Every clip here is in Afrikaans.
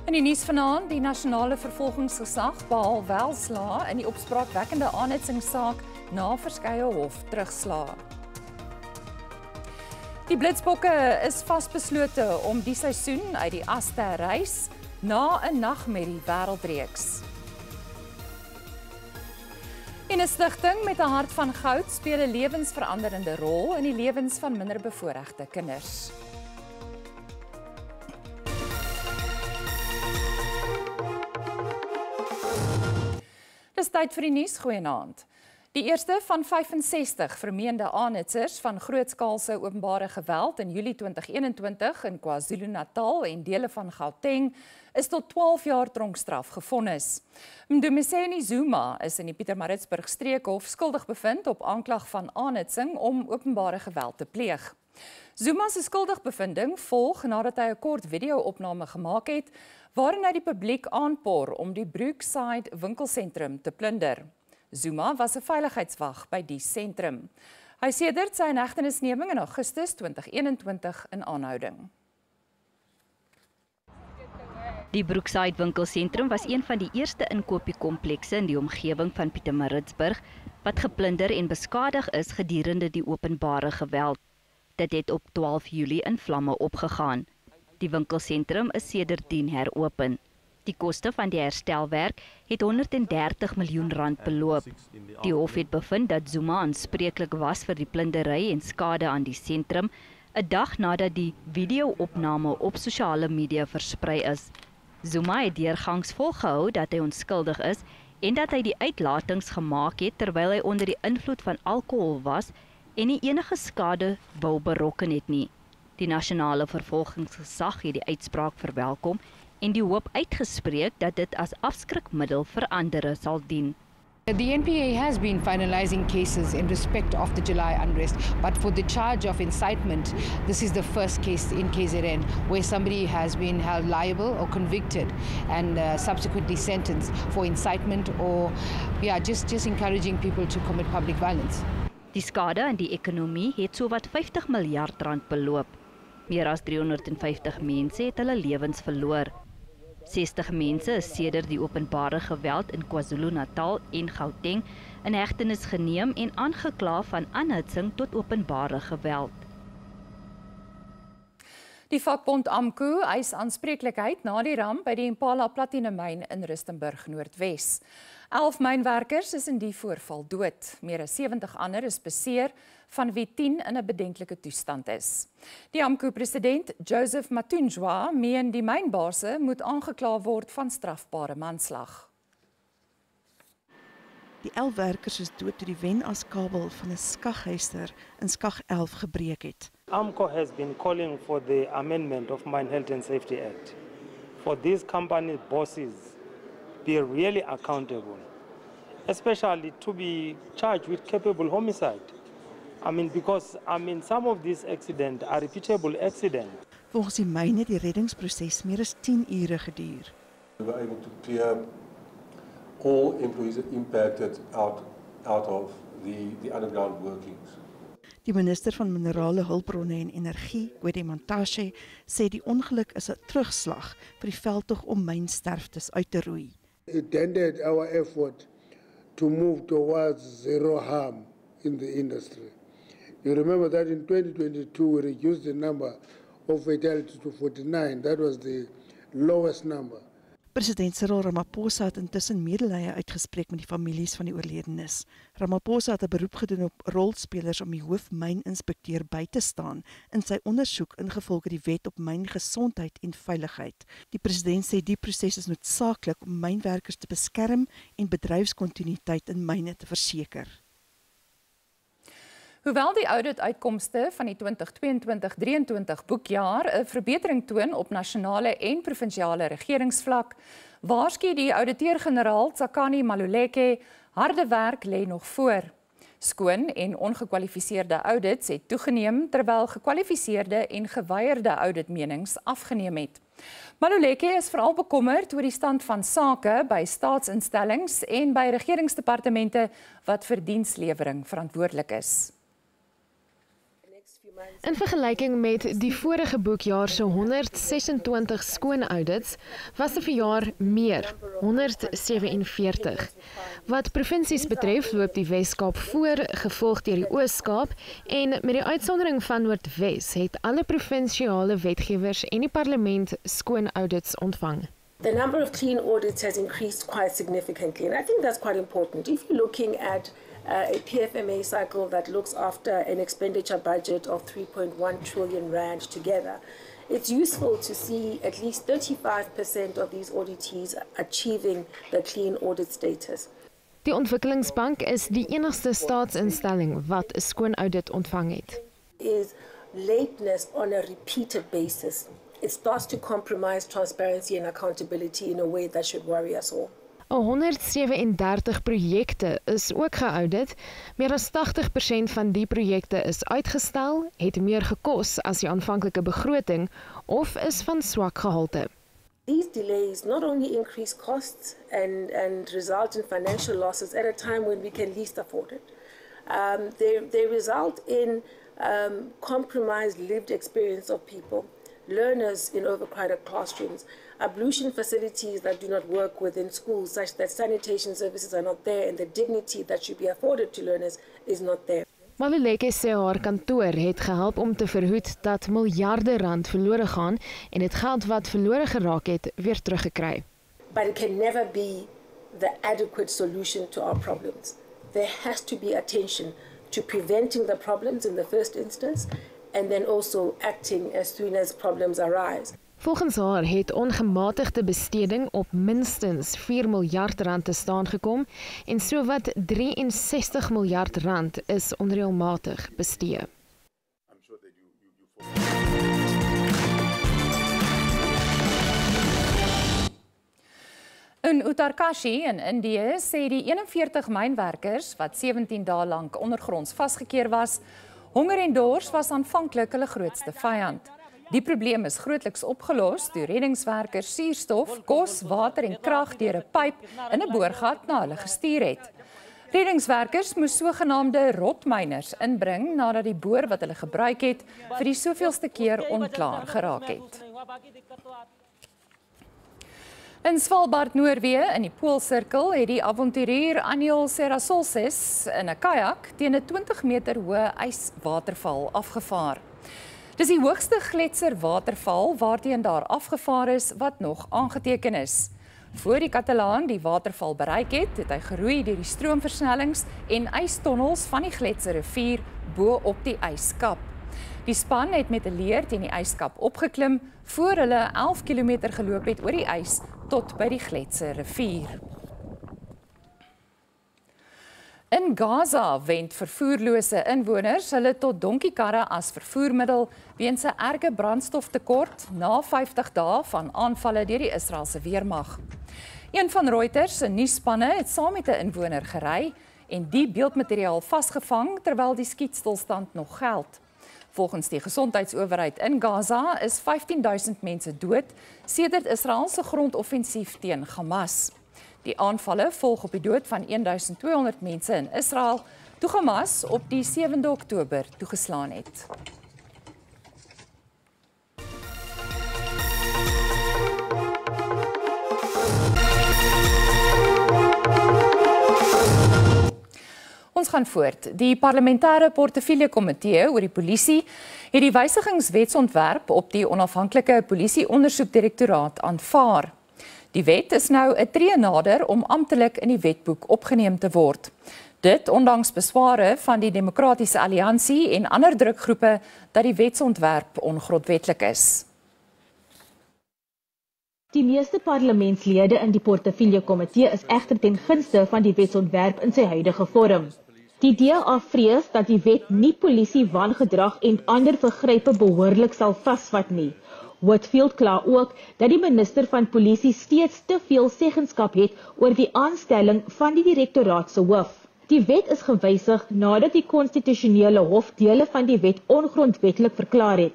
In die nuus vanaand, die nasionale vervolgingsgesag behaal welslaa in die opspraakwekkende aanhitsingsaak na verskeie hof terugslaa. Die Blitsbokke is vasbeslote om die seisoen uit die as te herrys na 'n nagmerrie wêreldreeks. En 'n stigting met 'n hart van goud speel 'n lewensveranderende rol in die lewens van minderbevoorregte kinders. Dis tyd vir die nuus, goeienaand. Die eerste van 65 vermeende aanhitsers van grootskaalse openbare geweld in Julie 2021 in KwaZulu-Natal en dele van Gauteng is tot 12 jaar tronkstraf gevonnis. Mdumiseni Zuma is in die Pietermaritzburg streekhof skuldig bevind op aanklag van aanhitsing om openbare geweld te pleeg. Zuma se skuldigbevinding volg nadat hy 'n kort video-opname gemaak het waarin hy die publiek aanpoor om die Brookside winkelsentrum te plunder. Zuma was 'n veiligheidswag by die sentrum. Hy sedert sy inhegtenisneming in Augustus 2021 in aanhouding. Die Brookside winkelsentrum was een van die eerste inkopiekomplekse in die omgewing van Pietermaritzburg wat geplunder en beskadig is gedurende die openbare geweld. Dit het op 12 Julie in vlamme opgegaan. Die winkelsentrum is sedertdien heropen. Die koste van die herstelwerk het 130 miljoen rand beloop. Die hof het bevind dat Zuma aanspreeklik was vir die plundery en skade aan die sentrum, 'n dag nadat die video-opname op sosiale media versprei is. Zuma het deurgangs volgehou dat hy onskuldig is en dat hy die uitlatings gemaak het terwyl hy onder die invloed van alkohol was en nie enige skade wou berokken het nie. Die nasionale vervolgingsgesag het die uitspraak verwelkom en die hoop uitgespreek dat dit as afskrikmiddel vir ander sal dien. The NPA has been finalizing cases in respect of the July unrest, but for the charge of incitement, this is the first case in KZN where somebody has been held liable or convicted and subsequently sentenced for incitement or just encouraging people to commit public violence. Die skade in die ekonomie het sowat 50 miljard rand beloop. Meer as 350 mense het hulle lewens verloor. 60 mense is sedert die openbare geweld in KwaZulu-Natal en Gauteng in hegtenis geneem en aangekla van aanhitsing tot openbare geweld. Die vakbond AMKU eis aanspreeklikheid na die ramp by die Impala Platinumyn in Rustenburg Noordwes. 11 mynwerkers is in die voorval dood. Meer as 70 ander is beseer, van wie 10 in 'n bedenklike toestand is. Die AMKU-president Joseph Matunjwa meen die mynbase moet aangekla word van strafbare manslag. Die 11 werkers is dood toe die wenaskabel van 'n skaghuister in Skag 11 gebreek het. AMCO has been calling for the amendment of Mine Health and Safety Act. For these company bosses be really accountable, especially to be charged with culpable homicide. Because some of these accidents are repeatable accidents. Volgens die myn het die reddingsproses meer as 10 ure geduur. We were able to clear all employees impacted out of the underground workings. Die minister van Minerale Hulpbronne en Energie, Gwede Mantashe, sê die ongeluk is 'n terugslag vir die veldtog om mynsterftes uit te roei. It dented our effort to move towards zero harm in the industry. You remember that in 2022 we reduced the number of fatalities to 49. That was the lowest number. President Cyril Ramaphosa het intussen medelee uitgespreek met die families van die oorledenes. Ramaphosa het 'n beroep gedoen op rolspelers om die hoofmyninspekteur by te staan in sy ondersoek ingevolge die wet op myngesondheid en veiligheid. Die president sê die proses is noodsaaklik om mynwerkers te beskerm en bedryfskontinuïteit in myne te verseker. Hoewel die audituitkomste van die 2022-23 boekjaar 'n verbetering toon op nasionale en provinsiale regeringsvlak, waarsku die ouditeur-generaal Tsakani Maluleke, harde werk lê nog voor. Skoon en ongekwalifiseerde audits het toegeneem terwyl gekwalifiseerde en geweierde auditmenings afgeneem het. Maluleke is veral bekommerd oor die stand van sake by staatsinstellings en by regeringsdepartemente wat vir dienslewering verantwoordelik is. In vergelyking met die vorige boekjaar se 126 skoon audits, was die verjaar meer, 147. Wat provinsies betref, loop die Wes-Kaap voor, gevolg deur die Oos-Kaap, en met die uitsondering van Noordwes het alle provinsiale wetgewers en die parlement skoon audits ontvang. The number of clean audits has increased quite significantly, and I think that's quite important. If you're looking at a PFMA cycle that looks after an expenditure budget of 3.1 trillion rand together, it's useful to see at least 35% of these auditees achieving the clean audit status. Die Ontwikkelingsbank is die enigste staatsinstelling wat 'n skoon audit ontvang het. Is lateness on a repeated basis. It starts to compromise transparency and accountability in a way that should worry us all. 137 projekte is ook geaudit. Meer as 80% van die projekte is uitgestel, het meer gekos as die aanvanklike begroting of is van swak gehalte. These delays not only increase costs and result in financial losses at a time when we can least afford it. They result in compromised lived experience of people, learners in overcrowded classrooms, ablution facilities that do not work within schools, such that sanitation services are not there and the dignity that should be afforded to learners is not there. Maluleke sê haar kantoor het gehelp om te verhoed dat miljarde rand verlore gaan en het geld wat verlore geraak het weer teruggekry. But it can never be the adequate solution to our problems. There has to be attention to preventing the problems in the first instance and then also acting as soon as problems arise. Volgens haar het ongematigde besteding op minstens 4 miljard rand te staan gekom en sowat 63 miljard rand is onreëlmatig bestee. In Uttarkashi in Indië sê die 41 mynwerkers wat 17 dae lank ondergronds vasgekeer was, honger en dors was aanvanklik hulle grootste vyand. Die probleem is grootliks opgelos toe reddingswerkers suurstof, kos, water en krag deur 'n pyp in 'n boorgat na hulle gestuur het. Reddingswerkers moes sogenaamde rotmyners inbring nadat die boor wat hulle gebruik het vir die soveelste keer onklaar geraak het. In Svalbard, Noorwe, in die Poolsirkel, het die avonturier Aniel Serasolses in 'n kajak teen 'n 20 meter hoë yswaterval afgevaar. Dis die hoogste gletserwaterval waarteen daar afgevaar is wat nog aangeteken is. Voor die Katalaan die waterval bereik het, het hy geroei deur die stroomversnellings en ystonnels van die Gletserrivier bo op die yskap. Die span het met 'n leer teen die yskap opgeklim voor hulle 11 km geloop het oor die ys tot by die Gletserrivier. In Gaza wend vervoerlose inwoners hulle tot donkiekarre as vervoermiddel weens 'n erge brandstoftekort na 50 dae van aanvalle deur die Israeliese weermag. Een van Reuters se nuusspanne het saam met 'n inwoner gery en die beeldmateriaal vasgevang terwyl die skietstilstand nog geld. Volgens die gesondheidsowerheid in Gaza is 15.000 mense dood sedert Israel se grondoffensief teen Hamas. Die aanvalle volg op die dood van 1200 mense in Israel, toe Hamas op die 7de Oktober toegeslaan het. Ons gaan voort. Die parlementêre portefeuljekomitee oor die polisie het die wysigingswetsontwerp op die onafhanklike polisieondersoekdirektoraat aanvaar. Die wet is nou 'n tree nader om amptelik in die wetboek opgeneem te word. Dit ondanks besware van die Demokratiese Alliansie en ander drukgroepe dat die wetsontwerp ongrondwetlik is. Die meeste parlementslede in die portefeuljekomitee is egter ten gunste van die wetsontwerp in sy huidige vorm. Die DA vrees dat die wet nie polisie wangedrag en ander vergrype behoorlik sal vasvat nie. Whitfield kla ook dat die minister van polisie steeds te veel seggenskap het oor die aanstelling van die direktoraat se hoof. Die wet is gewysig nadat die konstitusionele hof dele van die wet ongrondwetlik verklaar het.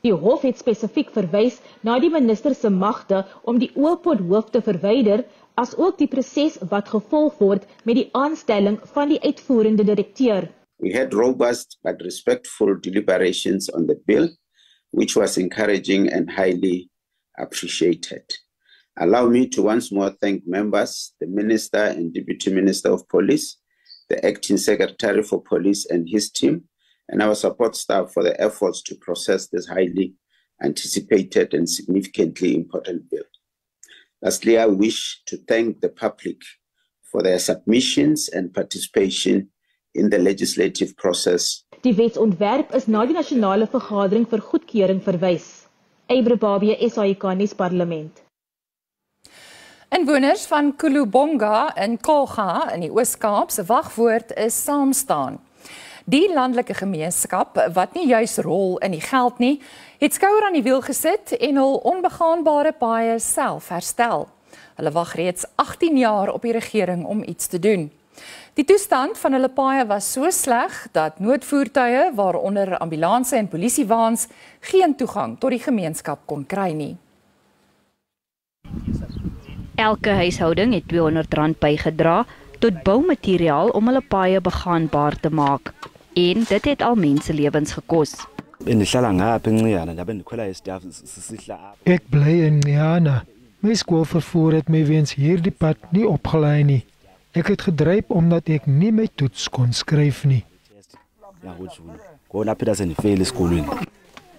Die hof het spesifiek verwys na die minister se magte om die oorpothoof te verwyder, as ook die proses wat gevolg word met die aanstelling van die uitvoerende direkteur. We had robust but respectful deliberations on the bill, which was encouraging and highly appreciated. Allow me to once more thank members, the Minister and Deputy Minister of Police, the Acting Secretary for Police and his team, and our support staff for the efforts to process this highly anticipated and significantly important bill. Lastly, I wish to thank the public for their submissions and participation in the legislative process. Die wetsontwerp is na die nasionale vergadering vir goedkeuring verwys. Eybrababie, SABC nuus parlement. Inwoners van Kulubonga in Kolga in die Oos-Kaap se wagwoord is saamstaan. Die landelike gemeenskap, wat nie juis rol in die geld nie, het skouer aan die wiel gesit en hul onbegaanbare paaie self herstel. Hulle wag reeds 18 jaar op die regering om iets te doen. Die toestand van hulle paaie was so sleg dat noodvoertuie, waaronder ambulanse en polisiewaans, geen toegang tot die gemeenskap kon kry nie. Elke huishouding het R200 bygedra tot boumateriaal om hulle paaie begaanbaar te maak. En dit het al menselewens gekos. Ek bly in Niana. My skoolvervoer het my weens hierdie pad nie opgelei nie. Ek het gedryf omdat ek nie my toets kon skryf nie.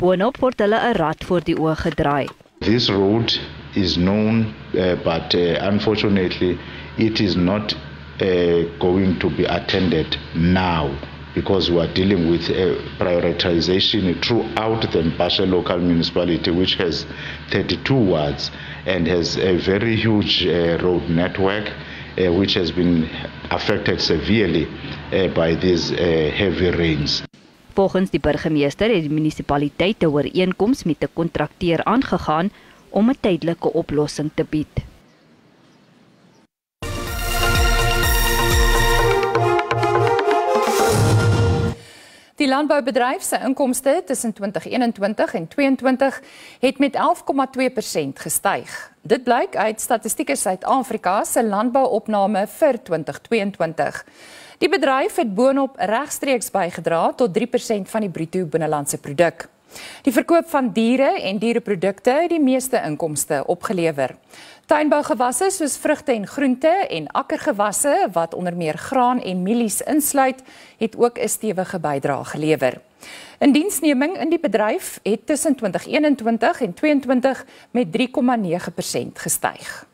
Boonop word hulle 'n rad voor die oë gedraai. This road is known, but unfortunately it is not going to be attended now because we are dealing with prioritization throughout the Mpashe local municipality, which has 32 wards and has a very huge road network which has been affected severely by these heavy rains. Volgens die burgemeester het die munisipaliteit 'n ooreenkoms met 'n kontrakteur aangegaan om 'n tydelike oplossing te bied. Die landboubedryf se inkomste tussen 2021 en 2022 het met 11,2% gestyg. Dit blyk uit Statistiek Suid-Afrika se landbouopname vir 2022. Die bedryf het boonop regstreeks bygedra tot 3% van die bruto binnelandse produk. Die verkoop van diere en diereprodukte het die meeste inkomste opgelewer. Tuinbougewasse soos vrugte en groente en akkergewasse wat onder meer graan en mielies insluit, het ook 'n stewige bydrae gelewer. Indiensneming in die bedryf het tussen 2021 en 2022 met 3,9% gestyg.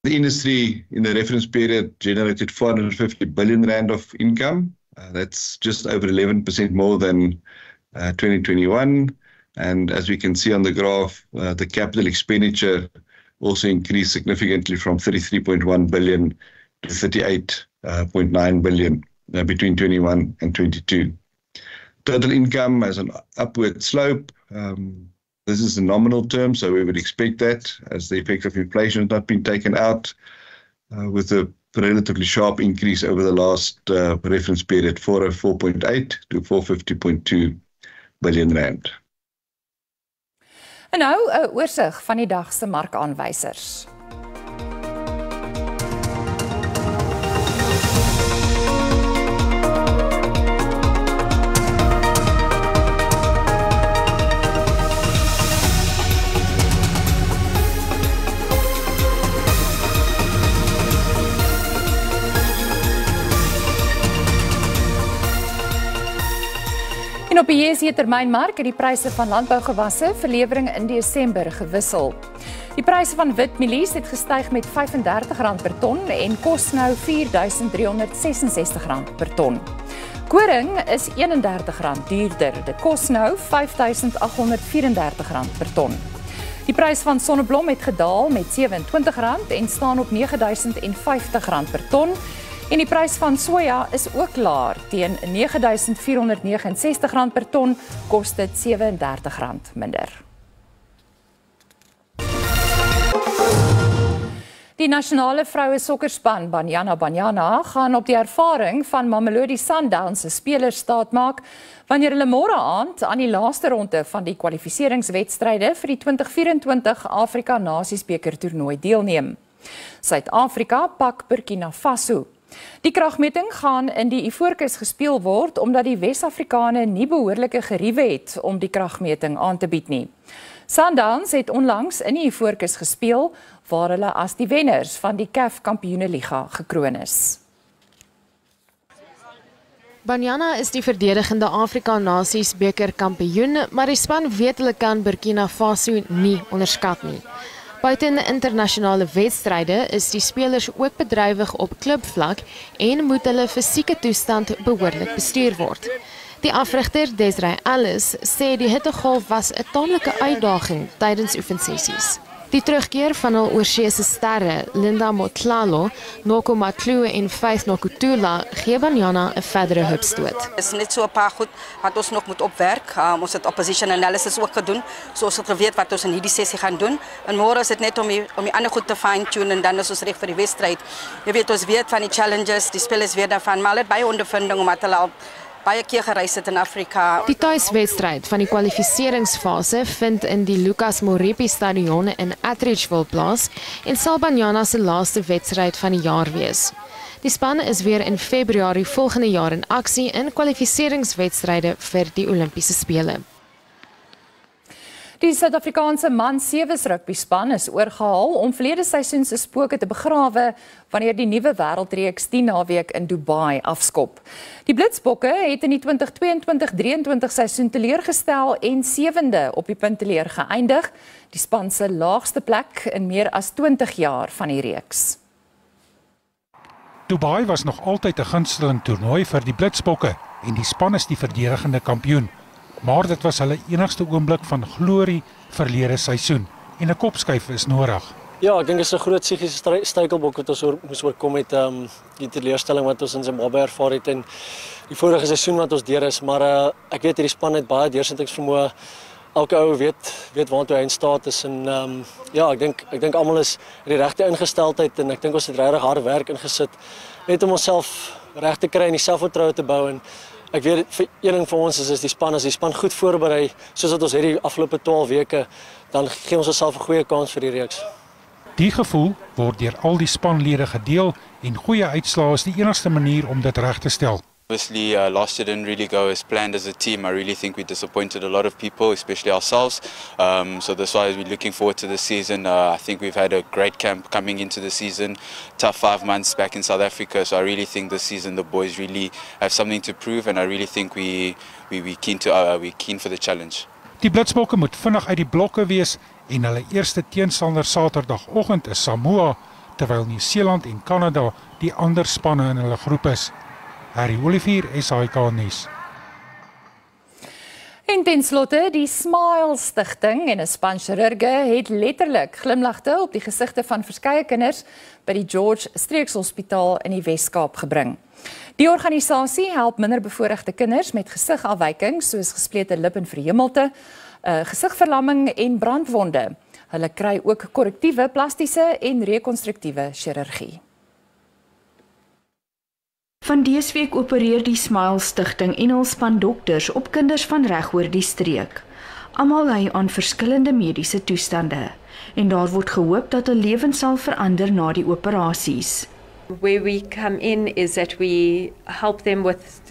The industry in the reference period generated R450 billion of income. That's just over 11% more than 2021. And as we can see on the graph, the capital expenditure also increased significantly from 33.1 billion to 38.9 billion between 21 and 22. Total income has an upward slope. This is a nominal term, so we would expect that as the effect of inflation has not been taken out with a relatively sharp increase over the last reference period, 404.8 to 450.2 billion rand. En nou 'n oorsig van die dag se markaanwysers. En op die JSE-termynmark het die pryse van landbougewasse vir lewering in Desember gewissel. Die pryse van wit mielies het gestyg met R35 per ton en kos nou R4.366 per ton. Koring is R31 duurder. Dit kos nou R5.834 per ton. Die prys van sonneblom het gedaal met R27 en staan op R9.050 per ton. En die prys van soja is ook laer, teen R9.469 per ton, kos dit R37 minder. Die nasionale vroue sokkerspan Banyana gaan op die ervaring van Mamelodi Sundowns se spelers staatmaak wanneer hulle môre aand aan die laaste ronde van die kwalifikasiewedstryde vir die 2024 Afrika Nasiesbeker toernooi deelneem. Suid-Afrika pak Burkina Faso. Die kragmeting gaan in die Ivoorkus gespeel word omdat die Wes-Afrikane nie behoorlike geriewe het om die kragmeting aan te bied nie. Sundowns het onlangs in die Ivoorkus gespeel waar hulle as die wenners van die CAF Kampioeneliga gekroon is. Banyana is die verdedigende Afrika Nasies beker kampioen, maar die span weet hulle kan Burkina Faso nie onderskat nie. Buiten internasionale wedstryde is die spelers ook bedrywig op klubvlak en moet hulle fisieke toestand behoorlik bestuur word. Die afrigter Desiree Ellis sê die hittegolf was 'n taamlike uitdaging tydens oefensessies. Die terugkeer van hul oorseese sterre, Linda Motlalo, Noko Matlue en Faith Nokutula, gee Banyana 'n verdere hupstoot. Het is net so 'n paar goed wat ons nog moet opwerk. Ons het opposition analysis ook gedoen, soos ons geweet wat ons in hierdie sessie gaan doen. En môre is dit net om die ander goed te fine-tune en dan is ons reg vir die wedstryd. Jy weet, ons weet van die challenges, die spelers weet daarvan, maar hulle het baie ondervinding omdat hulle al baie keer gereis het in Afrika. Die tuiswedstryd van die kwalifikasiefase vind in die Lucas Morepi Stadion in Atteridgeville plaas en sal Banyana se laaste wedstryd van die jaar wees. Die span is weer in Februarie volgende jaar in aksie in kwalifikasiewedstryde vir die Olimpiese spele. Die Suid-Afrikaanse man 7's rugbyspan is oorgehaal om verlede seisoen se spooke te begrawe wanneer die nuwe wêreldreeks die naweek in Dubai afskop. Die Blitsbokke het in die 2022-23 seisoen teleurgestel en 7de op die punteleer geëindig, die span se laagste plek in meer as 20 jaar van die reeks. Dubai was nog altyd 'n gunsteling toernooi vir die Blitsbokke en die span is die verdedigende kampioen. Maar dit was hulle enigste oomblik van glorie verlede seisoen en 'n kopskuif is nodig. Ja, ek dink dit is 'n groot psigiese struikelblok wat ons moes oorkom met die teleurstelling wat ons in Zimbabwe ervaar het en die vorige seisoen wat ons deur is, maar ek weet hierdie span het baie deursettingsvermoë. Elke ou weet waartoe hy in staat is en ja, ek dink almal is in die regte ingesteldheid en ek dink ons het regtig harde werk ingesit net om onsself reg te kry en die selfvertroue te bou en ek weet vir een ding vir ons is die span goed voorberei soos wat ons het die afgelope 12 weke, dan gee ons osself 'n goeie kans vir die reeks. Die gevoel word deur al die spanlede gedeel en goeie uitslae is die enigste manier om dit reg te stel. Obviously, last year didn't really go as planned as a team. I really think we disappointed a lot of people, especially ourselves. So that's why we're looking forward to the season. I think we've had a great camp coming into the season. Tough 5 months back in South Africa. So I really think this season the boys really have something to prove, and I really think we're keen for the challenge. Die Blitsbokke moet vinnig uit die blokke wees en hulle eerste teenstander Saterdagoggend is Samoa, terwyl Nieu-Seeland en Kanada die ander spanne in hulle groep is. Harry Olivier, SABC Nuus. En ten slotte, die Smile Stichting en 'n span chirurge het letterlik glimlagte op die gesigte van verskeie kinders by die George Streekshospitaal in die Wes-Kaap gebring. Die organisasie help minderbevoorregte kinders met gesigafwykings soos gesplete lip en verhemelte, gesigverlamming en brandwonde. Hulle kry ook korrektiewe, plastiese en rekonstruktiewe chirurgie. Van dese week opereer die Smile Stichting en hul span dokters op kinders van regoor die streek. Almal ly aan verskillende mediese toestande en daar word gehoop dat hul lewens sal verander na die operasies. Where we come in is that we help them with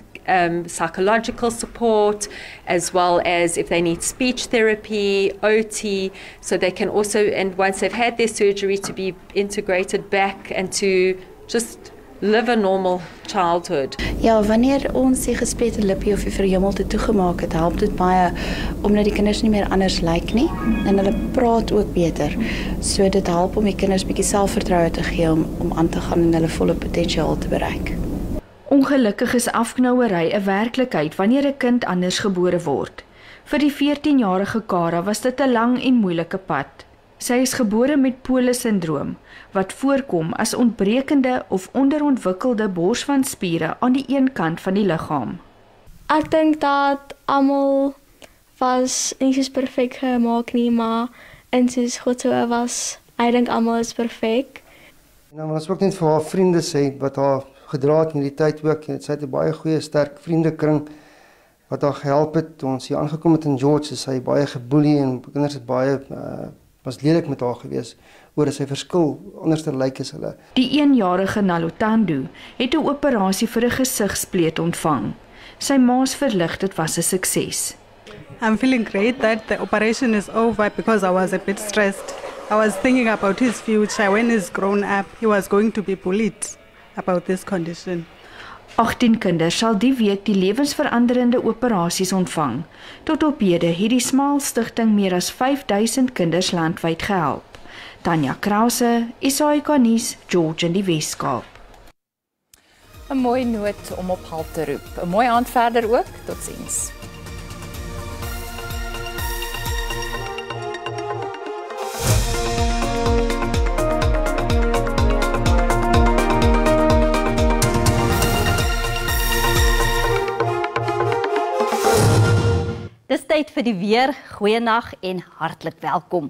psychological support, as well as if they need speech therapy, OT, so they can also, and once they've had their surgery, to be integrated back and to just live a normal childhood. Ja, wanneer ons die gesplete lippie of die verhemelte toegemaak het, help dit baie omdat die kinders nie meer anders lyk nie en hulle praat ook beter. So dit help om die kinders bietjie selfvertroue te gee om aan te gaan en hulle volle potensiaal te bereik. Ongelukkig is afknouery 'n werklikheid wanneer 'n kind anders gebore word. Vir die 14-jarige Kara was dit 'n lang en moeilike pad. Sy is gebore met Pole-sindroom, wat voorkom as ontbrekende of onderontwikkelde borswandspiere aan die een kant van die liggaam. Ek dink dat almal was nie soos perfek gemaak nie, maar in soos God so was, ek dink almal is perfek. Nou, ons ook net vir haar vriende sê wat haar gedra het in die tyd ook, en sy het 'n baie goeie sterk vriendekring wat haar gehelp het. Ons hier aangekom het in George, is sy baie geboelie en kinders het baie Was lelik met haar gewees oor sy verskil, anders te lyk as hulle. Die 1-jarige Nalotando het 'n operasie vir 'n gesigspleet ontvang. Sy ma's verlig dit was 'n sukses. I'm feeling great that the operation is over because I was a bit stressed. I was thinking about his future. When he's grown up, he was going to be bullied about this condition. 18 kinders sal die week die lewensveranderende operasies ontvang. Tot op hede het die Smaal Stichting meer as 5000 kinders landwyd gehelp. Tanya Krause, SABC Nuus, George in die Weskaap. 'n Mooi noot om op halt te roep. 'n Mooi aand verder ook. Totsiens. Dis tyd vir die weer, goeienag en hartlik welkom.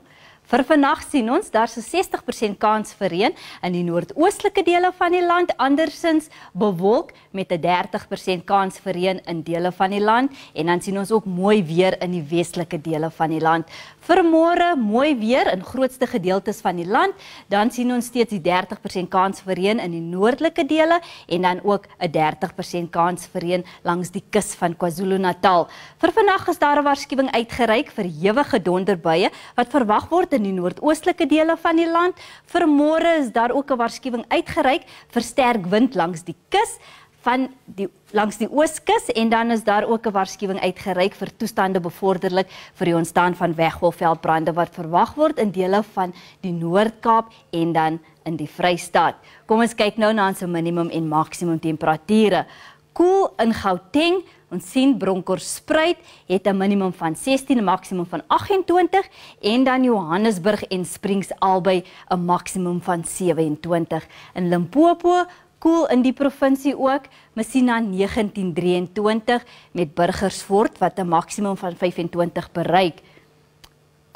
Vir vandag sien ons daar's 'n 60% kans vir reën in die noordoostelike dele van die land, andersins bewolk met 'n 30% kans vir reën in dele van die land en dan sien ons ook mooi weer in die westelike dele van die land. Vir môre mooi weer in grootste gedeeltes van die land, dan sien ons steeds die 30% kans vir reën in die noordelike dele en dan ook 'n 30% kans vir reën langs die kus van KwaZulu-Natal. Vir vandag is daar 'n waarskuwing uitgereik vir ewige donderbuie wat verwag word in die noordoostelike dele van die land. Vir môre is daar ook 'n waarskuwing uitgereik vir sterk wind langs die kus langs die ooskus en dan is daar ook 'n waarskuwing uitgereik vir toestande bevorderlik vir die ontstaan van weggolfveldbrande wat verwag word in dele van die Noord-Kaap en dan in die Vrystaat. Kom ons kyk nou na ons minimum en maksimum temperature. Koel in Gauteng, ons sien Bronkhorstspruit het 'n minimum van 16 en 'n maksimum van 28 en dan Johannesburg en Springs albei 'n maksimum van 27. In Limpopo koel in die provinsie ook, Messina 1923 met Burgersfort wat 'n maksimum van 25 bereik.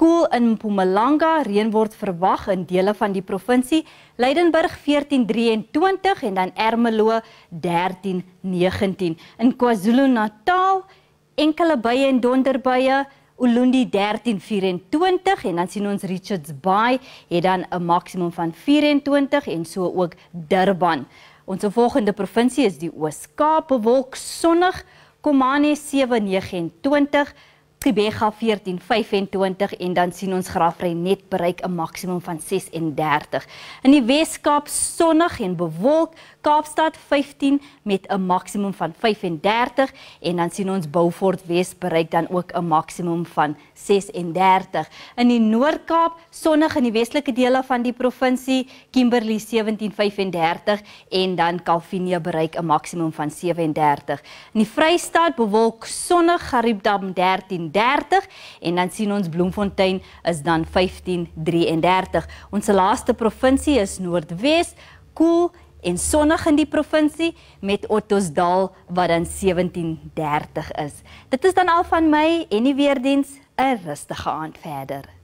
Koel in Mpumalanga, reën word verwag in dele van die provinsie, Lydenburg 1423 en dan Ermelo 1319. In KwaZulu-Natal enkele buie en donderbuie, Ulundi 1324 en dan sien ons Richards Bay het dan 'n maksimum van 24 en so ook Durban. Ons volgende provinsie is die Oos-Kaap, bewolk sonnig, Komane 729, Gqeberha 1425 en dan sien ons Graafrenet bereik 'n maksimum van 36. In die Wes-Kaap sonnig en bewolk, Kaapstad 15 met 'n maksimum van 35 en dan sien ons Beaufort Wes bereik dan ook 'n maksimum van 36. In die Noord-Kaap sonnig in die westelike dele van die provinsie, Kimberley 1735 en dan Kalvinia bereik 'n maksimum van 37. In die Vrystaat bewolk sonnig, Gariepdam 1330 en dan sien ons Bloemfontein is dan 1533. Ons laaste provinsie is Noordwes, koel en sonnig in die provinsie met Ottosdal wat dan 1730 is. Dit is dan al van my en die weerdiens, 'n rustige aand verder.